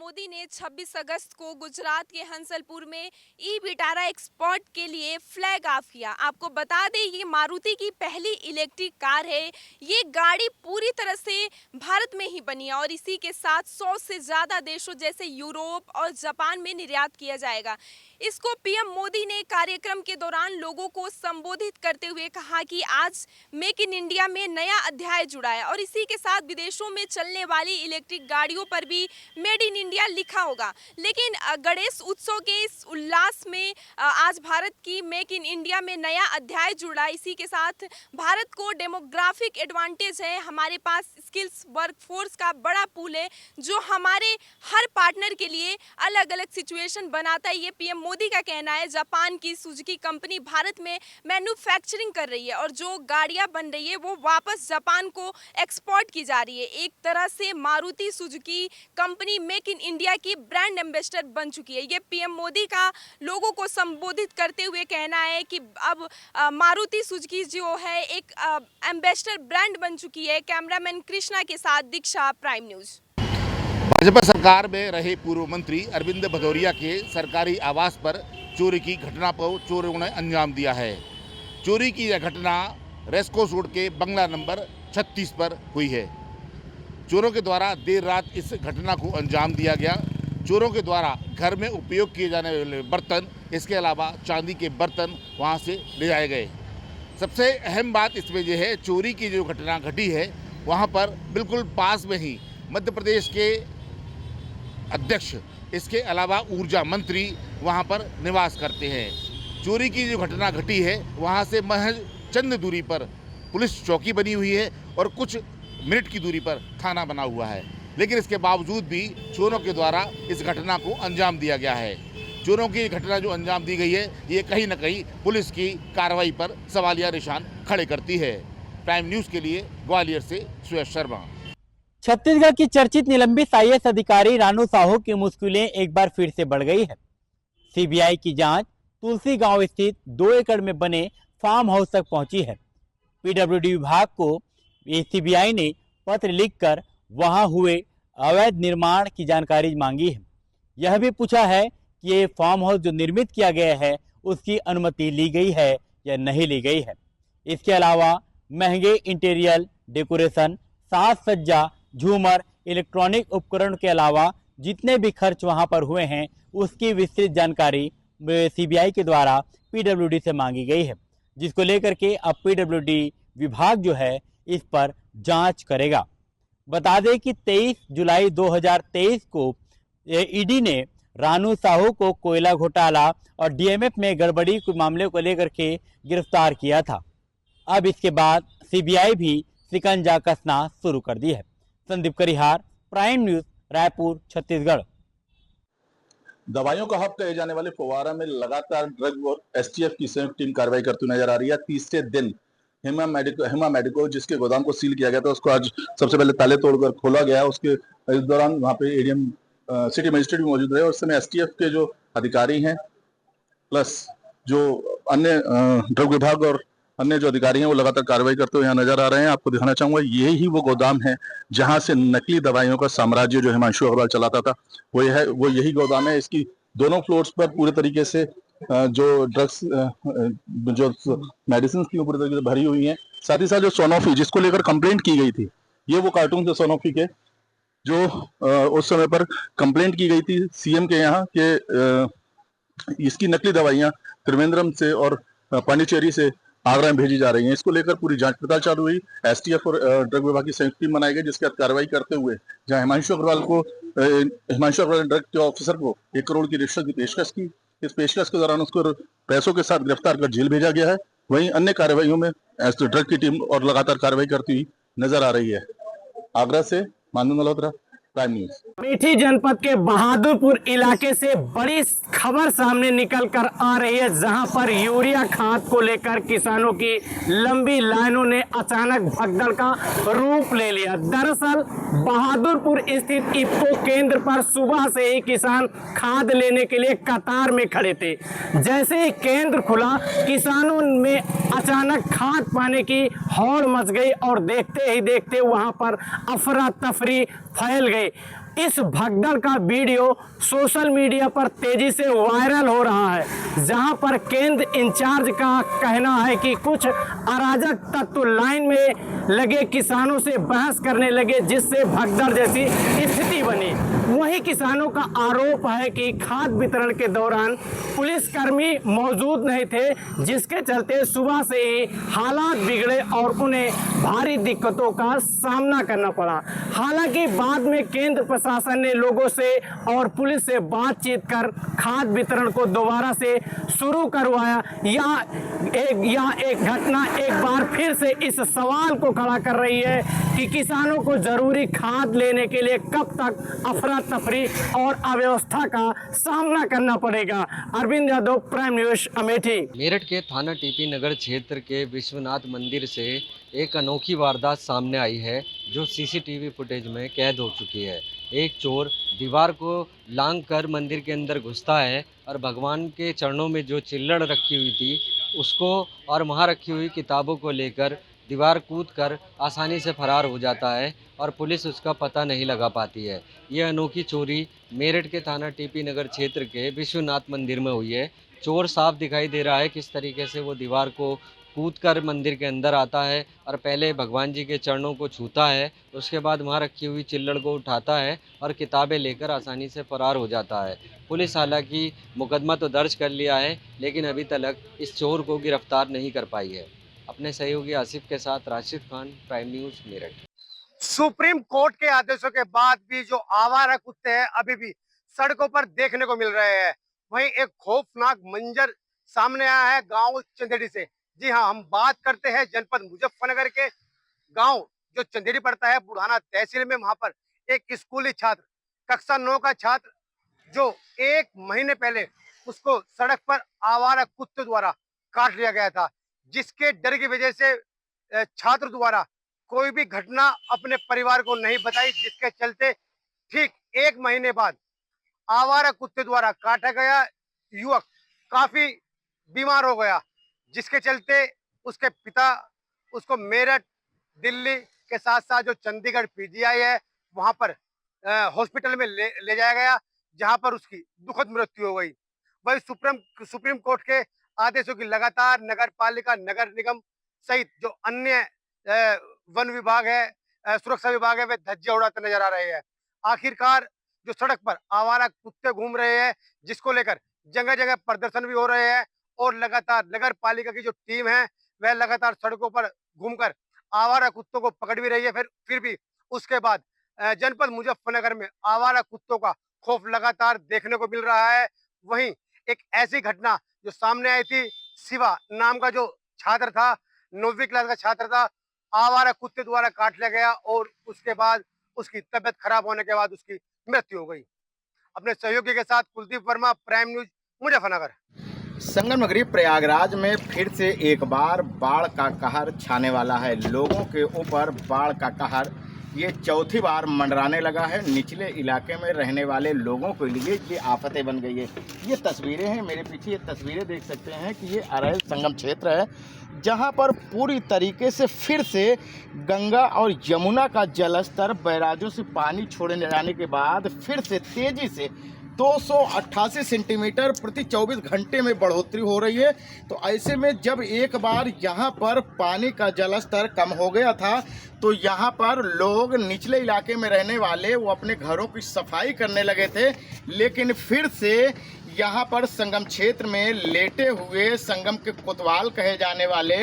मोदी ने 26 अगस्त को गुजरात के हंसलपुर में ई विटारा एक्सपोर्ट के लिए फ्लैग ऑफ किया। आपको बता दें ये मारुति की पहली इलेक्ट्रिक कार है। ये गाड़ी पूरी तरह से भारत में ही बनी है और इसी के साथ 100 से ज़्यादा देशों जैसे यूरोप और जापान में निर्यात किया जाएगा। इसको पीएम मोदी ने कार्यक्रम के दौरान लोगों को संबोधित करते हुए कहा कि आज मेक इन इंडिया में नया अध्याय जुड़ा है और इसी के साथ विदेशों में चलने वाली इलेक्ट्रिक गाड़ियों पर भी मेड इन इंडिया लिखा होगा। लेकिन गणेश उत्सव के इस उल्लास में आज भारत की मेक इन इंडिया में नया अध्याय जुड़ा। इसी के साथ भारत को डेमोग्राफिक एडवांटेज है, हमारे पास स्किल्स वर्कफोर्स का बड़ा पूल है जो हमारे हर पार्टनर के लिए अलग अलग सिचुएशन बनाता है। ये पीएम मोदी का कहना है। जापान की सुजुकी कंपनी भारत में मैन्युफैक्चरिंग कर रही है और जो गाड़ियां बन रही है वो वापस जापान को एक्सपोर्ट की जा रही है। एक तरह से Maruti Suzuki company make in India की ब्रांड एम्बेसडर बन चुकी है। ये पीएम मोदी का लोगों को संबोधित करते हुए कहना है कि अब मारुति सुजुकी जो है एक एम्बेसडर ब्रांड बन चुकी है। कैमरामैन कृष्णा के साथ दीक्षा, प्राइम न्यूज। भाजपा सरकार में रहे पूर्व मंत्री अरविंद भदौरिया के सरकारी आवास पर चोरी की घटना को चोरों ने अंजाम दिया है। चोरी की यह घटना रेस्को रोड के बंगला नंबर 36 पर हुई है। चोरों के द्वारा देर रात इस घटना को अंजाम दिया गया। चोरों के द्वारा घर में उपयोग किए जाने वाले बर्तन, इसके अलावा चांदी के बर्तन वहां से ले जाए गए। सबसे अहम बात इसमें यह है, चोरी की जो घटना घटी है वहां पर बिल्कुल पास में ही मध्य प्रदेश के अध्यक्ष, इसके अलावा ऊर्जा मंत्री वहां पर निवास करते हैं। चोरी की जो घटना घटी है वहां से महज चंद दूरी पर पुलिस चौकी बनी हुई है और कुछ मिनट की दूरी पर थाना बना हुआ है। लेकिन इसके बावजूद भी चोरों के द्वारा इस घटना को अंजाम दिया गया है। चोरों की घटना जो अंजाम दी गई है ये कहीं न कहीं पुलिस की कार्रवाई पर सवालिया निशान खड़े करती है। प्राइम न्यूज़ के लिए ग्वालियर से सुयश शर्मा। छत्तीसगढ़ की चर्चित निलंबित आईएएस अधिकारी रानू साहू की मुश्किलें एक बार फिर से बढ़ गई है। सीबीआई की जांच तुलसी गांव स्थित 2 एकड़ में बने फार्म हाउस तक पहुंची है। पीडब्ल्यूडी विभाग को सीबीआई ने पत्र लिखकर वहां हुए अवैध निर्माण की जानकारी मांगी है। यह भी पूछा है कि ये फार्म हाउस जो निर्मित किया गया है उसकी अनुमति ली गई है या नहीं ली गई है। इसके अलावा महंगे इंटीरियर डेकोरेशन, साज सज्जा, झूमर, इलेक्ट्रॉनिक उपकरण के अलावा जितने भी खर्च वहां पर हुए हैं उसकी विस्तृत जानकारी सीबीआई के द्वारा पीडब्ल्यूडी से मांगी गई है, जिसको लेकर के अब पीडब्ल्यूडी विभाग जो है इस पर जांच करेगा। बता दें कि 23 जुलाई 2023 को ईडी ने रानू साहू को कोयला घोटाला और डीएमएफ में गड़बड़ी के मामले को लेकर के गिरफ्तार किया था। अब इसके बाद सीबीआई भी शिकंजा कसना शुरू कर दी है। Sandeep Karihar, prime news, Raipur, Chhattisgarh. दवाइयों का हब कहे जाने वाले फव्वारा में लगातार ड्रग और एसटीएफ की संयुक्त टीम कार्रवाई करती नजर आ रही है। तीसरे दिन हिमा मेडिको जिसके गोदाम को सील किया गया था उसको आज सबसे पहले ताले तोड़कर खोला गया। उसके इस दौरान वहां पे एडीएम सिटी मजिस्ट्रेट भी मौजूद रहे और उस समय एसटीएफ के जो अधिकारी हैं प्लस जो अन्य ड्रग विभाग और अन्य जो अधिकारी हैं वो लगातार कार्रवाई करते हुए यहाँ नजर आ रहे हैं। आपको दिखाना चाहूंगा ये ही वो गोदाम है जहां से नकली दवाइयों का साम्राज्य जो हिमांशु अग्रवाल चलाता था वो यही गोदाम है। इसकी दोनों फ्लोर्स पर पूरे तरीके से जो ड्रग्स जो मेडिसिन की पूरी तरीके से भरी हुई हैं। साथ ही साथ जो सोनोफी जिसको लेकर कंप्लेंट की गई थी, ये वो कार्टून थे सोनोफी के जो उस समय पर कंप्लेंट की गई थी सीएम के यहाँ कि इसकी नकली दवाइयां त्रिवेंद्रम से और पांडिचेरी से आगरा में भेजी जा रही हैं। इसको लेकर पूरी जांच पड़ताल चालू हुई। एसटीएफ और ड्रग विभाग की संयुक्त टीम बनाई गई जिसके बाद कार्रवाई करते हुए जहां हिमांशु अग्रवाल ड्रग के ऑफिसर को 1 करोड़ की रिश्वत की पेशकश की। इस पेशकश के दौरान उसको पैसों के साथ गिरफ्तार कर जेल भेजा गया है। वहीं अन्य कार्रवाइयों में ड्रग की टीम और लगातार कार्रवाई करती हुई नजर आ रही है। आगरा से मानू मल्होत्रा, प्राइम न्यूज। अमेठी जनपद के बहादुरपुर इलाके से बड़ी खबर सामने निकल कर आ रही है, जहां पर यूरिया खाद को लेकर किसानों की लंबी लाइनों ने अचानक भगदड़ का रूप ले लिया। दरअसल बहादुरपुर स्थित इफ्को केंद्र पर सुबह से ही किसान खाद लेने के लिए कतार में खड़े थे। जैसे ही केंद्र खुला किसानों में अचानक खाद पाने की होड़ मच गई और देखते ही देखते वहां पर अफरा तफरी फैल गई। इस भगदड़ का वीडियो सोशल मीडिया पर तेजी से वायरल हो रहा है, जहां पर केंद्र इंचार्ज का कहना है कि कुछ अराजक तत्व लाइन में लगे किसानों से बहस करने लगे, जिससे भगदड़ जैसी स्थिति बनी। वहीं किसानों का आरोप है कि खाद वितरण के दौरान पुलिसकर्मी मौजूद नहीं थे, जिसके चलते सुबह से ही हालात बिगड़े और उन्हें भारी दिक्कतों का सामना करना पड़ा। हालांकि बाद में केंद्र प्रशासन ने लोगों से और पुलिस से बातचीत कर खाद वितरण को दोबारा से शुरू करवाया। यह एक घटना एक बार फिर से इस सवाल को खड़ा कर रही है कि किसानों को जरूरी खाद लेने के लिए कब तक अफरा तफरी और अव्यवस्था का सामना करना पड़ेगा। Arvind Yadav, prime news, Amethi. मेरठ के थाना टीपी नगर क्षेत्र के विश्वनाथ मंदिर से एक अनोखी वारदात सामने आई है, जो सीसीटीवी फुटेज में कैद हो चुकी है। एक चोर दीवार को लांघकर मंदिर के अंदर घुसता है और भगवान के चरणों में जो चिल्लड़ रखी हुई थी उसको और वहाँ रखी हुई किताबों को लेकर दीवार कूदकर आसानी से फरार हो जाता है और पुलिस उसका पता नहीं लगा पाती है। यह अनोखी चोरी मेरठ के थाना टीपी नगर क्षेत्र के विश्वनाथ मंदिर में हुई है। चोर साफ दिखाई दे रहा है किस तरीके से वो दीवार को कूदकर मंदिर के अंदर आता है और पहले भगवान जी के चरणों को छूता है, उसके बाद वहाँ रखी हुई चिल्लड़ को उठाता है और किताबें लेकर आसानी से फरार हो जाता है। पुलिस हालांकि मुकदमा तो दर्ज कर लिया है, लेकिन अभी तक इस चोर को गिरफ्तार नहीं कर पाई है। अपने सहयोगी आसिफ के साथ Rashid Khan, prime news, Meerut. Supreme court के आदेशों के बाद भी जो आवारा कुत्ते हैं अभी भी सड़कों पर देखने को मिल रहे हैं। वहीं एक खौफनाक मंजर सामने आया है गांव चंदेड़ी से। जी हां, हम बात करते हैं जनपद मुजफ्फरनगर के गांव जो चंदेड़ी पड़ता है बुढ़ाना तहसील में। वहां पर एक स्कूली छात्र, कक्षा 9 का छात्र, जो 1 महीने पहले उसको सड़क पर आवारा कुत्ते द्वारा काट लिया गया था, जिसके डर की वजह से छात्र द्वारा कोई भी घटना अपने परिवार को नहीं बताई, जिसके चलते ठीक 1 महीने बाद आवारा कुत्ते द्वारा काटा गया युवक काफी बीमार हो गया, जिसके चलते उसके पिता उसको मेरठ, दिल्ली के साथ साथ जो चंडीगढ़ पीजीआई है वहां पर हॉस्पिटल में ले जाया गया, जहां पर उसकी दुखद मृत्यु हो गई। वही सुप्रीम कोर्ट के आदेशों की लगातार नगर पालिका, नगर निगम सहित जो अन्य वन विभाग है, सुरक्षा विभाग है, वे धज्जे उड़ाते नजर आ रहे हैं। आखिरकार जो सड़क पर आवारा कुत्ते घूम रहे हैं, जिसको लेकर जगह जगह प्रदर्शन भी हो रहे हैं और लगातार नगर पालिका की जो टीम है वह लगातार सड़कों पर घूमकर आवारा कुत्तों को पकड़ भी रही है। फिर भी उसके बाद जनपद मुजफ्फरनगर में आवारा कुत्तों का खौफ लगातार देखने को मिल रहा है। वहीं एक ऐसी घटना जो सामने आई थी, शिवा नाम का जो छात्र था, 9वीं क्लास का छात्र था, आवारा कुत्ते द्वारा काट लिया गया और उसके बाद उसकी तबीयत खराब होने के बाद उसकी मृत्यु हो गई। अपने सहयोगी के साथ कुलदीप वर्मा, प्राइम न्यूज, मुजफ्फरनगर। संगम नगरी प्रयागराज में फिर से एक बार बाढ़ का कहर छाने वाला है। लोगों के ऊपर बाढ़ का कहर ये चौथी बार मंडराने लगा है। निचले इलाके में रहने वाले लोगों के लिए ये आफतें बन गई है। ये तस्वीरें हैं मेरे पीछे, ये तस्वीरें देख सकते हैं कि ये अरैल संगम क्षेत्र है, जहां पर पूरी तरीके से फिर से गंगा और यमुना का जलस्तर बैराजों से पानी छोड़े जाने के बाद फिर से तेजी से 288 सेंटीमीटर प्रति 24 घंटे में बढ़ोतरी हो रही है। तो ऐसे में जब एक बार यहाँ पर पानी का जलस्तर कम हो गया था, तो यहाँ पर लोग निचले इलाके में रहने वाले वो अपने घरों की सफाई करने लगे थे, लेकिन फिर से यहाँ पर संगम क्षेत्र में लेटे हुए संगम के कोतवाल कहे जाने वाले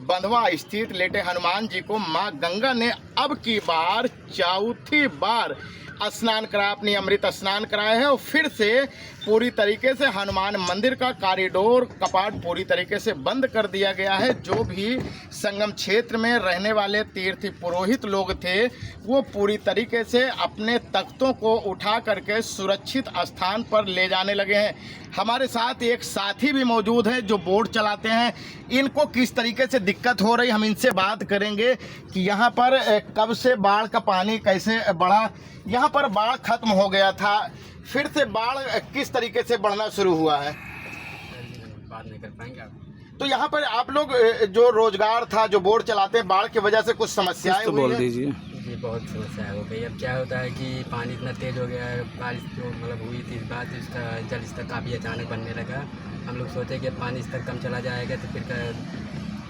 बंधवा स्थित लेटे हनुमान जी को माँ गंगा ने अब की बार चौथी बार स्नान करा, अपनी अमृत स्नान कराए हैं और फिर से पूरी तरीके से हनुमान मंदिर का कॉरिडोर कपाट पूरी तरीके से बंद कर दिया गया है। जो भी संगम क्षेत्र में रहने वाले तीर्थी पुरोहित लोग थे वो पूरी तरीके से अपने तख्तों को उठा करके सुरक्षित स्थान पर ले जाने लगे हैं। हमारे साथ एक साथी भी मौजूद है जो बोट चलाते हैं। इनको किस तरीके से दिक्कत हो रही, हम इनसे बात करेंगे कि यहाँ पर कब से बाढ़ का पानी कैसे बढ़ा। यहाँ पर बाढ़ खत्म हो गया था, फिर से बाढ़ किस तरीके से बढ़ना शुरू हुआ है? बात नहीं कर पाएंगे आप। तो यहाँ पर आप लोग जो रोजगार था, जो बोट चलाते हैं, बाढ़ की वजह से कुछ समस्याएं हुई हैं? जी बहुत समस्या हो गई। अब क्या होता है कि पानी इतना तेज़ हो गया है, बारिश जो मतलब हुई थी, इस बात इसका जल स्तर काफ़ी अचानक बढ़ने लगा। हम लोग सोचे कि पानी स्तर कम चला जाएगा तो फिर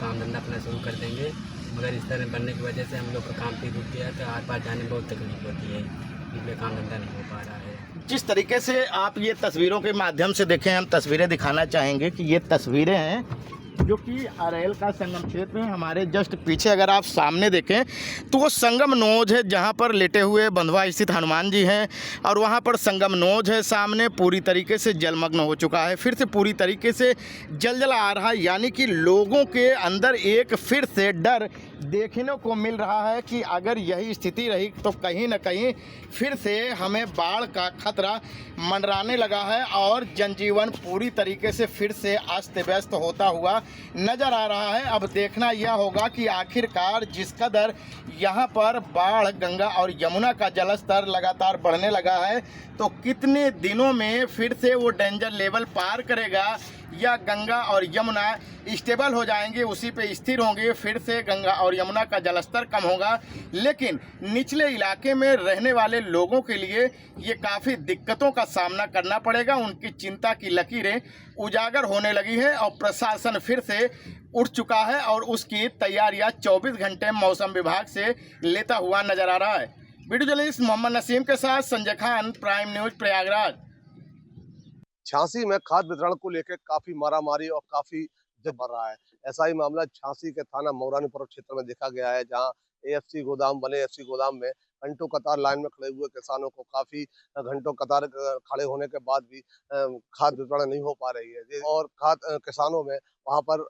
काम धंधा अपना शुरू कर देंगे, मगर इस तरह बनने की वजह से हम लोग का काम फिर रुक गया, तो आर पार जाने में बहुत तकलीफ होती है, इसलिए काम धंधा नहीं हो पा रहा है। जिस तरीके से आप ये तस्वीरों के माध्यम से देखें, हम तस्वीरें दिखाना चाहेंगे कि ये तस्वीरें हैं जो कि अरेल का संगम क्षेत्र है। हमारे जस्ट पीछे अगर आप सामने देखें तो वो संगम नोज है, जहाँ पर लेटे हुए बंधवा स्थित हनुमान जी हैं, और वहाँ पर संगम नोज है सामने, पूरी तरीके से जलमग्न हो चुका है, फिर से पूरी तरीके से जलजला आ रहा है। यानी कि लोगों के अंदर एक फिर से डर देखने को मिल रहा है कि अगर यही स्थिति रही तो कहीं ना कहीं फिर से हमें बाढ़ का खतरा मंडराने लगा है और जनजीवन पूरी तरीके से फिर से अस्त व्यस्त होता हुआ नजर आ रहा है। अब देखना यह होगा कि आखिरकार जिस कदर यहाँ पर बाढ़, गंगा और यमुना का जलस्तर लगातार बढ़ने लगा है, तो कितने दिनों में फिर से वो डेंजर लेवल पार करेगा, या गंगा और यमुना स्टेबल हो जाएंगे, उसी पे स्थिर होंगे, फिर से गंगा और यमुना का जलस्तर कम होगा। लेकिन निचले इलाके में रहने वाले लोगों के लिए ये काफ़ी दिक्कतों का सामना करना पड़ेगा। उनकी चिंता की लकीरें उजागर होने लगी है और प्रशासन फिर से उठ चुका है और उसकी तैयारियां 24 घंटे मौसम विभाग से लेता हुआ नजर आ रहा है। वीडियो जर्नलिस्ट मोहम्मद नसीम के साथ संजय खान, प्राइम न्यूज, प्रयागराज। झांसी में खाद्य वितरण को लेकर काफी मारामारी और काफी जब बढ़ रहा है। ऐसा ही मामला झांसी के थाना मऊरानीपुर क्षेत्र में देखा गया है, जहां एएफसी गोदाम बने एएफसी गोदाम में घंटों कतार लाइन में खड़े हुए किसानों को काफी घंटों कतार खड़े होने के बाद भी खाद वितरण नहीं हो पा रही है। और किसानों में वहां पर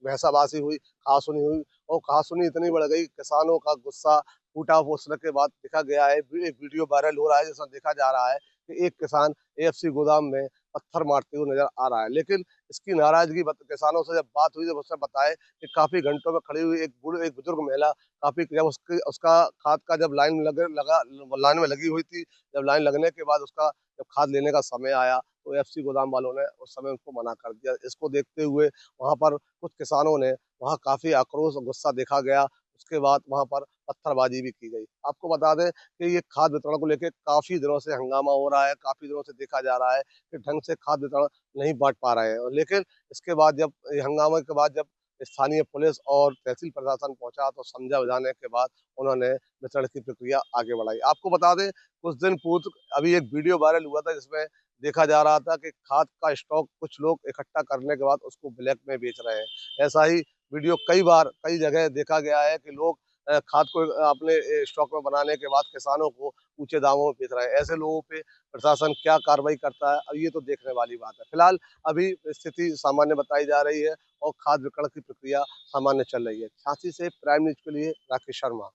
भैंसाबाजी हुई, कहासुनी हुई, और कहासुनी इतनी बढ़ गई, किसानों का गुस्सा फूटा। उसने के बाद देखा गया है, एक वीडियो वायरल हो रहा है जिसमें देखा जा रहा है कि एक किसान एएफसी गोदाम में पत्थर मारते हुए नजर आ रहा है। लेकिन इसकी नाराजगी किसानों से जब बात हुई, जब उसने बताया कि काफी घंटों में खड़ी हुई एक बुजुर्ग महिला, काफी जब उसका खाद का जब लाइन में लगी हुई थी, जब लाइन लगने के बाद उसका जब खाद लेने का समय आया तो एएफसी गोदाम वालों ने उस समय उसको मना कर दिया। इसको देखते हुए वहां पर कुछ किसानों ने वहां काफी आक्रोश और गुस्सा देखा गया। उसके बाद वहां पर पत्थरबाजी भी की गई। आपको बता दें कि ये खाद वितरण को लेकर काफी दिनों से हंगामा हो रहा है, काफी दिनों से देखा जा रहा है कि ढंग से खाद वितरण नहीं बांट पा रहे हैं। लेकिन इसके बाद जब हंगामे के बाद जब स्थानीय पुलिस और तहसील प्रशासन पहुंचा तो समझा बुझाने के बाद उन्होंने वितरण की प्रक्रिया आगे बढ़ाई। आपको बता दें, कुछ दिन पूर्व अभी एक वीडियो वायरल हुआ था जिसमें देखा जा रहा था कि खाद का स्टॉक कुछ लोग इकट्ठा करने के बाद उसको ब्लैक में बेच रहे हैं। ऐसा ही वीडियो कई जगह देखा गया है कि लोग खाद को अपने स्टॉक में बनाने के बाद किसानों को ऊंचे दामों में बेच रहे हैं। ऐसे लोगों पे प्रशासन क्या कार्रवाई करता है, अब ये तो देखने वाली बात है। फिलहाल अभी स्थिति सामान्य बताई जा रही है और खाद वितरण की प्रक्रिया सामान्य चल रही है। झांसी से प्राइम न्यूज के लिए राकेश शर्मा।